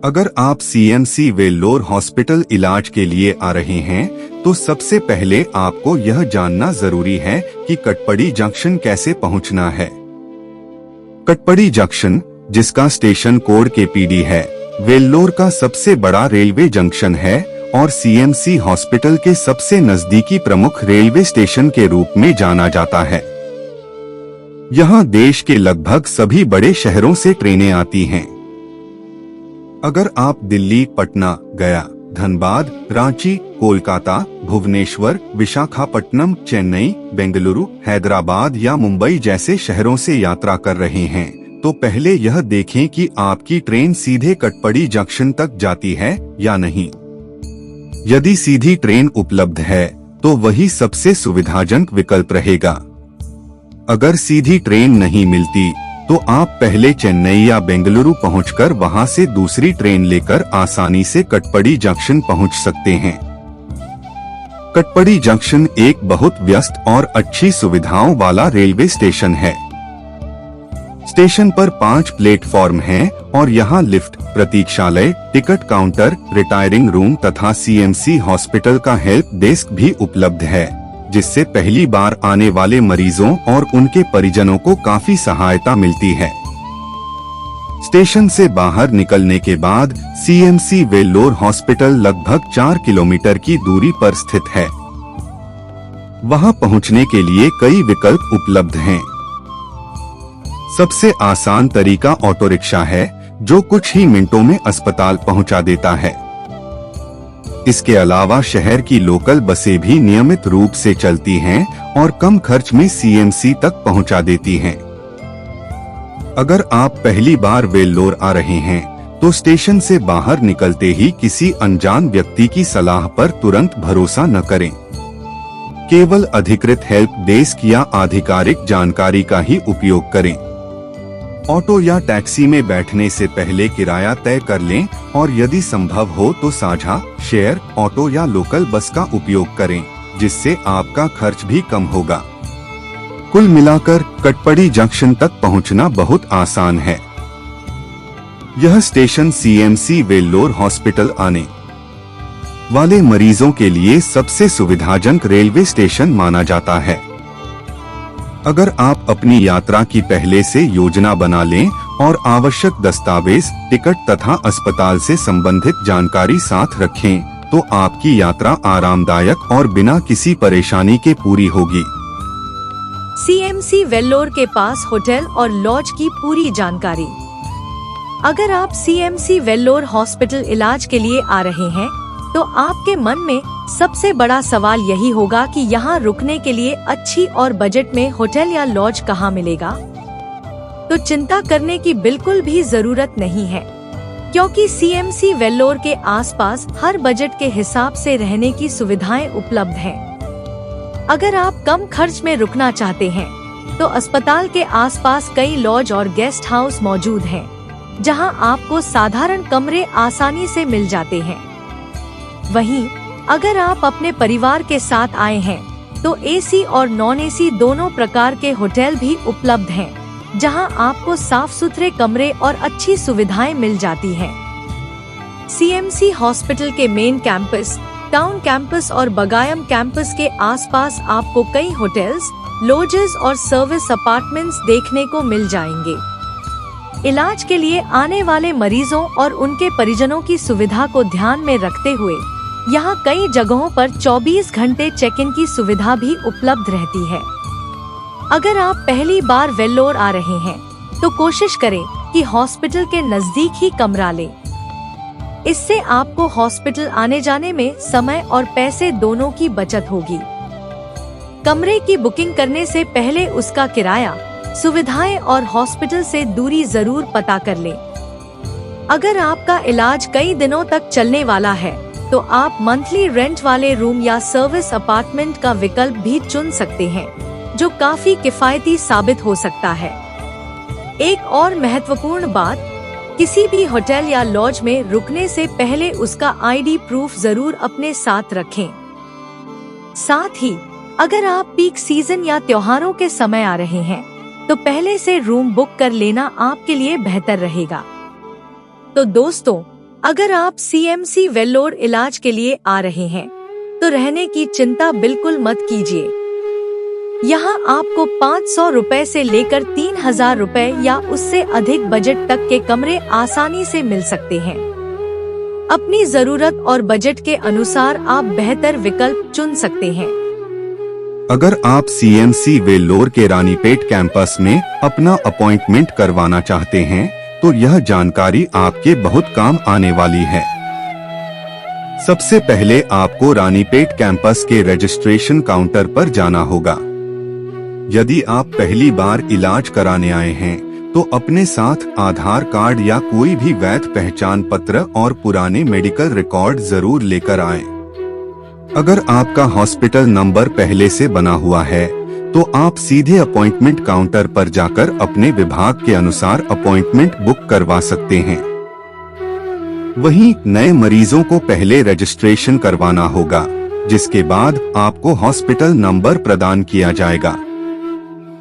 अगर आप CMC Vellore hospital इलाज के लिए आ रहे हैं तो सबसे पहले आपको यह जानना जरूरी है कि कटपड़ी जंक्शन कैसे पहुंचना है। कटपड़ी जंक्शन, जिसका स्टेशन कोड KPD है, वेल्लोर का सबसे बड़ा रेलवे जंक्शन है और सीएमसी हॉस्पिटल के सबसे नजदीकी प्रमुख रेलवे स्टेशन के रूप में जाना जाता है। यहाँ देश के लगभग सभी बड़े शहरों से ट्रेनें आती हैं। अगर आप दिल्ली, पटना, गया, धनबाद, रांची, कोलकाता, भुवनेश्वर, विशाखापट्टनम, चेन्नई, बेंगलुरु, हैदराबाद या मुंबई जैसे शहरों से यात्रा कर रहे हैं तो पहले यह देखें कि आपकी ट्रेन सीधे कटपड़ी जंक्शन तक जाती है या नहीं। यदि सीधी ट्रेन उपलब्ध है तो वही सबसे सुविधाजनक विकल्प रहेगा। अगर सीधी ट्रेन नहीं मिलती तो आप पहले चेन्नई या बेंगलुरु पहुंचकर वहां से दूसरी ट्रेन लेकर आसानी से कटपड़ी जंक्शन पहुंच सकते हैं। कटपड़ी जंक्शन एक बहुत व्यस्त और अच्छी सुविधाओं वाला रेलवे स्टेशन है। स्टेशन पर 5 प्लेटफॉर्म हैं और यहाँ लिफ्ट, प्रतीक्षालय, टिकट काउंटर, रिटायरिंग रूम तथा सीएमसी हॉस्पिटल का हेल्प डेस्क भी उपलब्ध है, जिससे पहली बार आने वाले मरीजों और उनके परिजनों को काफी सहायता मिलती है। स्टेशन से बाहर निकलने के बाद सीएमसी वेल्लोर हॉस्पिटल लगभग 4 किलोमीटर की दूरी पर स्थित है। वहां पहुंचने के लिए कई विकल्प उपलब्ध हैं। सबसे आसान तरीका ऑटो रिक्शा है, जो कुछ ही मिनटों में अस्पताल पहुंचा देता है। इसके अलावा शहर की लोकल बसें भी नियमित रूप से चलती हैं और कम खर्च में सीएमसी तक पहुंचा देती हैं। अगर आप पहली बार वेल्लोर आ रहे हैं तो स्टेशन से बाहर निकलते ही किसी अनजान व्यक्ति की सलाह पर तुरंत भरोसा न करें। केवल अधिकृत हेल्प डेस्क या आधिकारिक जानकारी का ही उपयोग करें। ऑटो या टैक्सी में बैठने से पहले किराया तय कर लें और यदि संभव हो तो साझा, शेयर ऑटो या लोकल बस का उपयोग करें, जिससे आपका खर्च भी कम होगा। कुल मिलाकर कटपड़ी जंक्शन तक पहुंचना बहुत आसान है। यह स्टेशन सीएमसी वेल्लोर हॉस्पिटल आने वाले मरीजों के लिए सबसे सुविधाजनक रेलवे स्टेशन माना जाता है। अगर आप अपनी यात्रा की पहले से योजना बना लें और आवश्यक दस्तावेज, टिकट तथा अस्पताल से संबंधित जानकारी साथ रखें, तो आपकी यात्रा आरामदायक और बिना किसी परेशानी के पूरी होगी। सीएमसी वेल्लोर के पास होटल और लॉज की पूरी जानकारी। अगर आप सीएमसी वेल्लोर हॉस्पिटल इलाज के लिए आ रहे हैं तो आपके मन में सबसे बड़ा सवाल यही होगा कि यहाँ रुकने के लिए अच्छी और बजट में होटल या लॉज कहाँ मिलेगा। तो चिंता करने की बिल्कुल भी जरूरत नहीं है, क्योंकि सीएमसी वेल्लोर के आसपास हर बजट के हिसाब से रहने की सुविधाएं उपलब्ध हैं। अगर आप कम खर्च में रुकना चाहते हैं तो अस्पताल के आसपास कई लॉज और गेस्ट हाउस मौजूद हैं, जहां आपको साधारण कमरे आसानी से मिल जाते हैं। वहीं अगर आप अपने परिवार के साथ आए हैं तो एसी और नॉन एसी दोनों प्रकार के होटल भी उपलब्ध हैं, जहां आपको साफ सुथरे कमरे और अच्छी सुविधाएं मिल जाती हैं। सीएमसी हॉस्पिटल के मेन कैंपस, टाउन कैंपस और बगायम कैंपस के आसपास आपको कई होटल्स, लॉजेस और सर्विस अपार्टमेंट्स देखने को मिल जाएंगे। इलाज के लिए आने वाले मरीजों और उनके परिजनों की सुविधा को ध्यान में रखते हुए यहाँ कई जगहों पर 24 घंटे चेक इन की सुविधा भी उपलब्ध रहती है। अगर आप पहली बार वेल्लोर आ रहे हैं तो कोशिश करें कि हॉस्पिटल के नजदीक ही कमरा लें। इससे आपको हॉस्पिटल आने जाने में समय और पैसे दोनों की बचत होगी। कमरे की बुकिंग करने से पहले उसका किराया, सुविधाएं और हॉस्पिटल से दूरी जरूर पता कर लें। अगर आपका इलाज कई दिनों तक चलने वाला है तो आप मंथली रेंट वाले रूम या सर्विस अपार्टमेंट का विकल्प भी चुन सकते हैं, जो काफी किफायती साबित हो सकता है। एक और महत्वपूर्ण बात, किसी भी होटल या लॉज में रुकने से पहले उसका आईडी प्रूफ जरूर अपने साथ रखें। साथ ही अगर आप पीक सीजन या त्योहारों के समय आ रहे हैं तो पहले से रूम बुक कर लेना आपके लिए बेहतर रहेगा। तो दोस्तों, अगर आप CMC वेल्लोर इलाज के लिए आ रहे हैं तो रहने की चिंता बिल्कुल मत कीजिए। यहाँ आपको 500 रुपए से लेकर 3000 रुपए या उससे अधिक बजट तक के कमरे आसानी से मिल सकते हैं। अपनी जरूरत और बजट के अनुसार आप बेहतर विकल्प चुन सकते हैं। अगर आप CMC वेल्लोर के रानीपेट कैंपस में अपना अपॉइंटमेंट करवाना चाहते हैं तो यह जानकारी आपके बहुत काम आने वाली है। सबसे पहले आपको रानीपेट कैंपस के रजिस्ट्रेशन काउंटर पर जाना होगा। यदि आप पहली बार इलाज कराने आए हैं तो अपने साथ आधार कार्ड या कोई भी वैध पहचान पत्र और पुराने मेडिकल रिकॉर्ड जरूर लेकर आएं। अगर आपका हॉस्पिटल नंबर पहले से बना हुआ है तो आप सीधे अपॉइंटमेंट काउंटर पर जाकर अपने विभाग के अनुसार अपॉइंटमेंट बुक करवा सकते हैं। वहीं नए मरीजों को पहले रजिस्ट्रेशन करवाना होगा, जिसके बाद आपको हॉस्पिटल नंबर प्रदान किया जाएगा।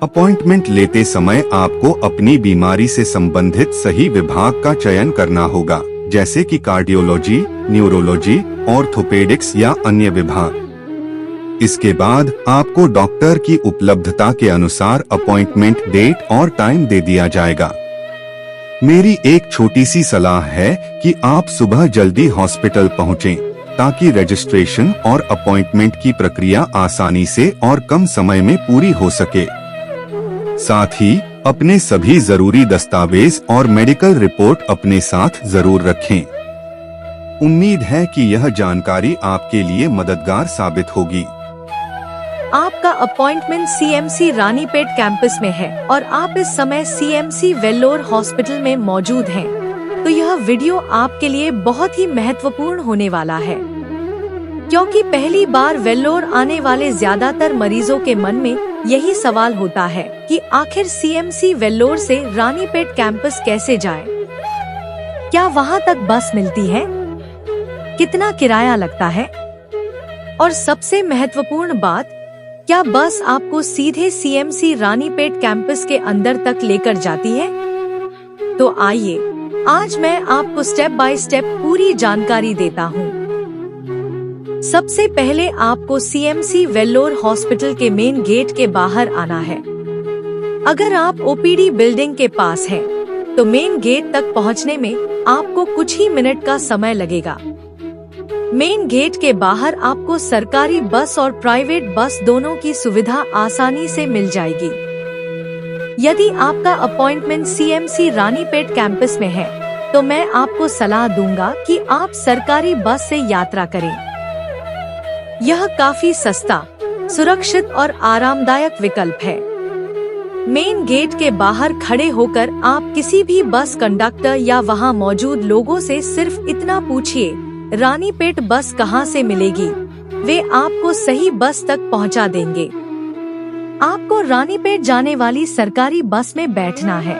अपॉइंटमेंट लेते समय आपको अपनी बीमारी से संबंधित सही विभाग का चयन करना होगा, जैसे कि कार्डियोलॉजी, न्यूरोलॉजी, ऑर्थोपेडिक्स या अन्य विभाग। इसके बाद आपको डॉक्टर की उपलब्धता के अनुसार अपॉइंटमेंट डेट और टाइम दे दिया जाएगा। मेरी एक छोटी सी सलाह है कि आप सुबह जल्दी हॉस्पिटल पहुंचें, ताकि रजिस्ट्रेशन और अपॉइंटमेंट की प्रक्रिया आसानी से और कम समय में पूरी हो सके। साथ ही अपने सभी जरूरी दस्तावेज और मेडिकल रिपोर्ट अपने साथ जरूर रखें। उम्मीद है कि यह जानकारी आपके लिए मददगार साबित होगी। आपका अपॉइंटमेंट CMC रानीपेट कैंपस में है और आप इस समय CMC वेल्लोर हॉस्पिटल में मौजूद हैं, तो यह वीडियो आपके लिए बहुत ही महत्वपूर्ण होने वाला है, क्योंकि पहली बार वेल्लोर आने वाले ज्यादातर मरीजों के मन में यही सवाल होता है कि आखिर CMC वेल्लोर से रानीपेट कैंपस कैसे जाए, क्या वहां तक बस मिलती है, कितना किराया लगता है, और सबसे महत्वपूर्ण बात, क्या बस आपको सीधे CMC रानीपेट कैंपस के अंदर तक लेकर जाती है? तो आइए आज मैं आपको स्टेप बाय स्टेप पूरी जानकारी देता हूँ। सबसे पहले आपको CMC वेल्लोर हॉस्पिटल के मेन गेट के बाहर आना है। अगर आप OPD बिल्डिंग के पास हैं, तो मेन गेट तक पहुँचने में आपको कुछ ही मिनट का समय लगेगा। मेन गेट के बाहर आपको सरकारी बस और प्राइवेट बस दोनों की सुविधा आसानी से मिल जाएगी। यदि आपका अपॉइंटमेंट CMC रानीपेट कैंपस में है, तो मैं आपको सलाह दूंगा कि आप सरकारी बस से यात्रा करें। यह काफी सस्ता, सुरक्षित और आरामदायक विकल्प है। मेन गेट के बाहर खड़े होकर आप किसी भी बस कंडक्टर या वहां मौजूद लोगों से सिर्फ इतना पूछिए, रानीपेट बस कहां से मिलेगी, वे आपको सही बस तक पहुंचा देंगे। आपको रानीपेट जाने वाली सरकारी बस में बैठना है।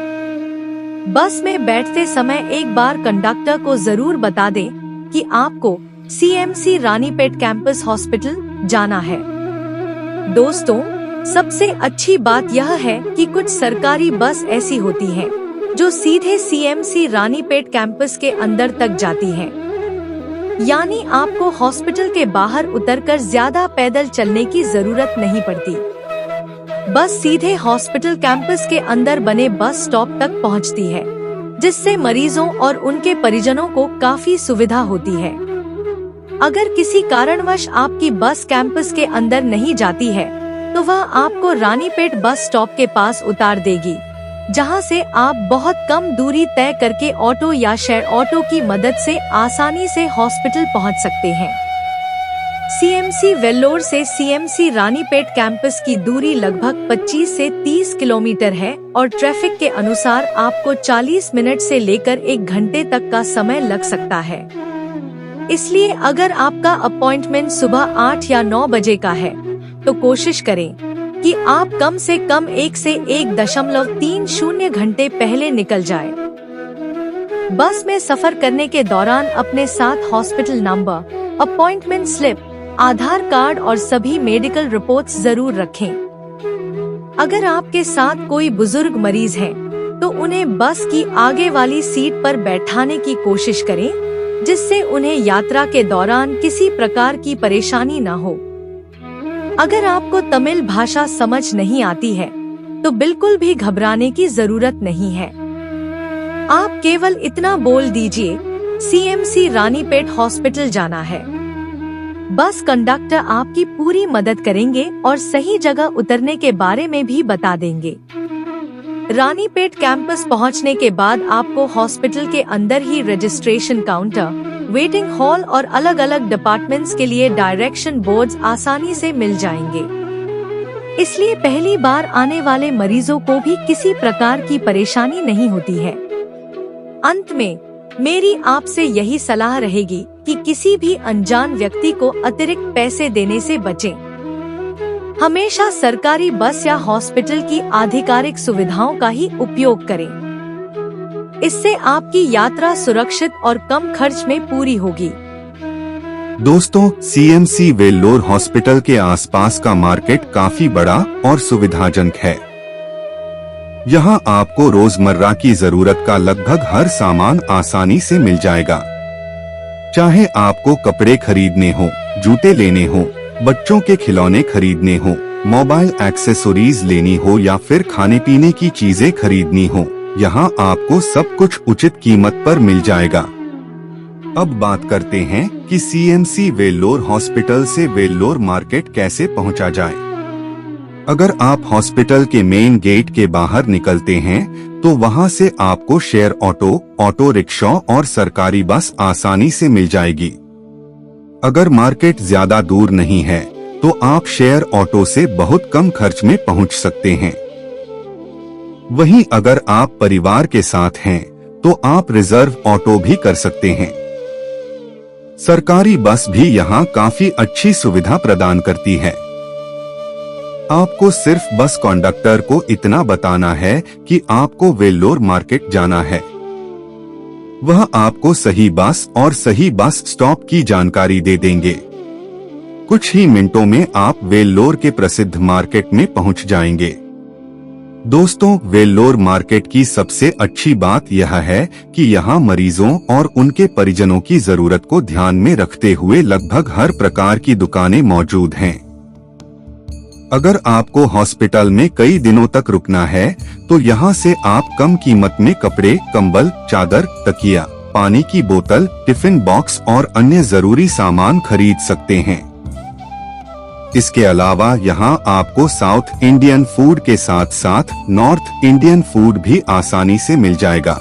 बस में बैठते समय एक बार कंडक्टर को जरूर बता दें कि आपको CMC रानीपेट कैंपस हॉस्पिटल जाना है। दोस्तों, सबसे अच्छी बात यह है कि कुछ सरकारी बस ऐसी होती हैं, जो सीधे CMC रानीपेट कैंपस के अंदर तक जाती हैं। यानी आपको हॉस्पिटल के बाहर उतरकर ज्यादा पैदल चलने की जरूरत नहीं पड़ती। बस सीधे हॉस्पिटल कैंपस के अंदर बने बस स्टॉप तक पहुंचती है, जिससे मरीजों और उनके परिजनों को काफी सुविधा होती है। अगर किसी कारणवश आपकी बस कैंपस के अंदर नहीं जाती है, तो वह आपको रानीपेट बस स्टॉप के पास उतार देगी, जहां से आप बहुत कम दूरी तय करके ऑटो या शेयर ऑटो की मदद से आसानी से हॉस्पिटल पहुंच सकते हैं। CMC वेल्लोर से CMC रानीपेट कैंपस की दूरी लगभग 25 से 30 किलोमीटर है और ट्रैफिक के अनुसार आपको 40 मिनट से लेकर 1 घंटे तक का समय लग सकता है। इसलिए अगर आपका अपॉइंटमेंट सुबह 8 या 9 बजे का है, तो कोशिश करें कि आप कम से कम 1 से 1.30 घंटे पहले निकल जाएं। बस में सफर करने के दौरान अपने साथ हॉस्पिटल नंबर, अपॉइंटमेंट स्लिप, आधार कार्ड और सभी मेडिकल रिपोर्ट्स जरूर रखें। अगर आपके साथ कोई बुजुर्ग मरीज है, तो उन्हें बस की आगे वाली सीट पर बैठाने की कोशिश करें, जिससे उन्हें यात्रा के दौरान किसी प्रकार की परेशानी न हो। अगर आपको तमिल भाषा समझ नहीं आती है तो बिल्कुल भी घबराने की जरूरत नहीं है। आप केवल इतना बोल दीजिए CMC रानीपेट हॉस्पिटल जाना है। बस कंडक्टर आपकी पूरी मदद करेंगे और सही जगह उतरने के बारे में भी बता देंगे। रानीपेट कैंपस पहुंचने के बाद आपको हॉस्पिटल के अंदर ही रजिस्ट्रेशन काउंटर, वेटिंग हॉल और अलग अलग डिपार्टमेंट्स के लिए डायरेक्शन बोर्ड्स आसानी से मिल जाएंगे। इसलिए पहली बार आने वाले मरीजों को भी किसी प्रकार की परेशानी नहीं होती है। अंत में मेरी आपसे यही सलाह रहेगी कि किसी भी अनजान व्यक्ति को अतिरिक्त पैसे देने से बचें। हमेशा सरकारी बस या हॉस्पिटल की आधिकारिक सुविधाओं का ही उपयोग करें। इससे आपकी यात्रा सुरक्षित और कम खर्च में पूरी होगी। दोस्तों, CMC वेल्लोर हॉस्पिटल के आसपास का मार्केट काफी बड़ा और सुविधाजनक है। यहाँ आपको रोजमर्रा की जरूरत का लगभग हर सामान आसानी से मिल जाएगा। चाहे आपको कपड़े खरीदने हो, जूते लेने हो, बच्चों के खिलौने खरीदने हो, मोबाइल एक्सेसरीज लेनी हो या फिर खाने पीने की चीजें खरीदनी हो, यहाँ आपको सब कुछ उचित कीमत पर मिल जाएगा। अब बात करते हैं कि CMC वेल्लोर हॉस्पिटल से वेल्लोर मार्केट कैसे पहुंचा जाए। अगर आप हॉस्पिटल के मेन गेट के बाहर निकलते हैं तो वहां से आपको शेयर ऑटो, ऑटो रिक्शा और सरकारी बस आसानी से मिल जाएगी। अगर मार्केट ज्यादा दूर नहीं है तो आप शेयर ऑटो से बहुत कम खर्च में पहुंच सकते हैं। वहीं अगर आप परिवार के साथ हैं तो आप रिजर्व ऑटो भी कर सकते हैं। सरकारी बस भी यहाँ काफी अच्छी सुविधा प्रदान करती है। आपको सिर्फ बस कंडक्टर को इतना बताना है कि आपको वेल्लोर मार्केट जाना है। वह आपको सही बस और सही बस स्टॉप की जानकारी दे देंगे। कुछ ही मिनटों में आप वेल्लोर के प्रसिद्ध मार्केट में पहुंच जाएंगे। दोस्तों, वेल्लोर मार्केट की सबसे अच्छी बात यह है कि यहाँ मरीजों और उनके परिजनों की जरूरत को ध्यान में रखते हुए लगभग हर प्रकार की दुकानें मौजूद हैं। अगर आपको हॉस्पिटल में कई दिनों तक रुकना है तो यहाँ से आप कम कीमत में कपड़े, कंबल, चादर, तकिया, पानी की बोतल, टिफिन बॉक्स और अन्य जरूरी सामान खरीद सकते हैं। इसके अलावा यहाँ आपको साउथ इंडियन फूड के साथ साथ नॉर्थ इंडियन फूड भी आसानी से मिल जाएगा।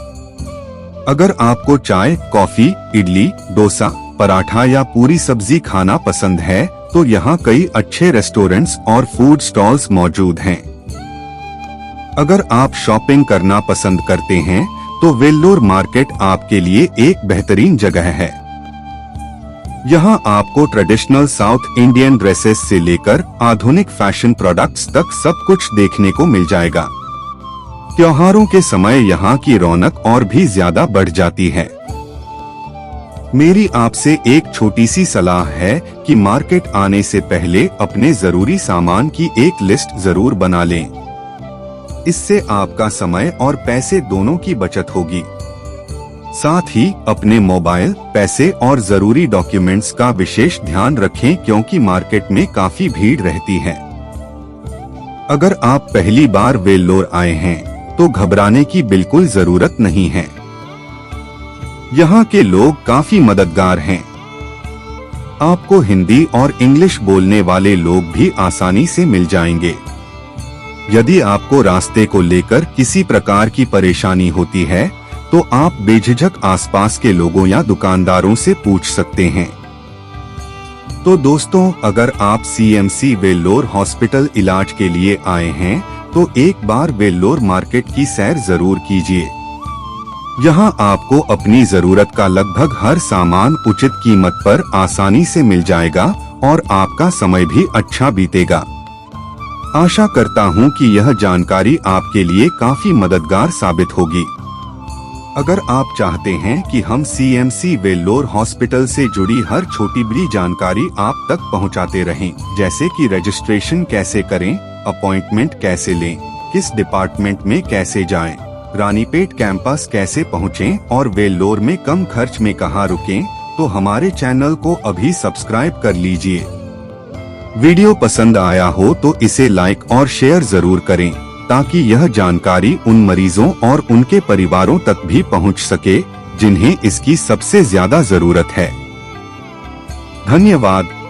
अगर आपको चाय, कॉफी, इडली, डोसा, पराठा या पूरी सब्जी खाना पसंद है तो यहाँ कई अच्छे रेस्टोरेंट्स और फूड स्टॉल्स मौजूद हैं। अगर आप शॉपिंग करना पसंद करते हैं तो वेल्लोर मार्केट आपके लिए एक बेहतरीन जगह है। यहाँ आपको ट्रेडिशनल साउथ इंडियन ड्रेसेस से लेकर आधुनिक फैशन प्रोडक्ट्स तक सब कुछ देखने को मिल जाएगा। त्योहारों के समय यहाँ की रौनक और भी ज्यादा बढ़ जाती है। मेरी आपसे एक छोटी सी सलाह है कि मार्केट आने से पहले अपने जरूरी सामान की एक लिस्ट जरूर बना लें। इससे आपका समय और पैसे दोनों की बचत होगी। साथ ही अपने मोबाइल, पैसे और जरूरी डॉक्यूमेंट्स का विशेष ध्यान रखें क्योंकि मार्केट में काफी भीड़ रहती है। अगर आप पहली बार वेल्लोर आए हैं तो घबराने की बिल्कुल जरूरत नहीं है। यहाँ के लोग काफी मददगार हैं। आपको हिंदी और इंग्लिश बोलने वाले लोग भी आसानी से मिल जाएंगे। यदि आपको रास्ते को लेकर किसी प्रकार की परेशानी होती है तो आप बेझिझक आसपास के लोगों या दुकानदारों से पूछ सकते हैं। तो दोस्तों, अगर आप CMC वेल्लोर हॉस्पिटल इलाज के लिए आए हैं तो एक बार वेल्लोर मार्केट की सैर जरूर कीजिए। यहाँ आपको अपनी जरूरत का लगभग हर सामान उचित कीमत पर आसानी से मिल जाएगा और आपका समय भी अच्छा बीतेगा। आशा करता हूँ कि यह जानकारी आपके लिए काफी मददगार साबित होगी। अगर आप चाहते हैं कि हम CMC वेल्लोर हॉस्पिटल से जुड़ी हर छोटी बड़ी जानकारी आप तक पहुंचाते रहें, जैसे कि रजिस्ट्रेशन कैसे करें, अपॉइंटमेंट कैसे लें, किस डिपार्टमेंट में कैसे जाएं, रानीपेट कैंपस कैसे पहुँचें और वेल्लोर में कम खर्च में कहाँ रुकें, तो हमारे चैनल को अभी सब्सक्राइब कर लीजिए। वीडियो पसंद आया हो तो इसे लाइक और शेयर जरूर करें, ताकि यह जानकारी उन मरीजों और उनके परिवारों तक भी पहुंच सके जिन्हें इसकी सबसे ज्यादा जरूरत है। धन्यवाद।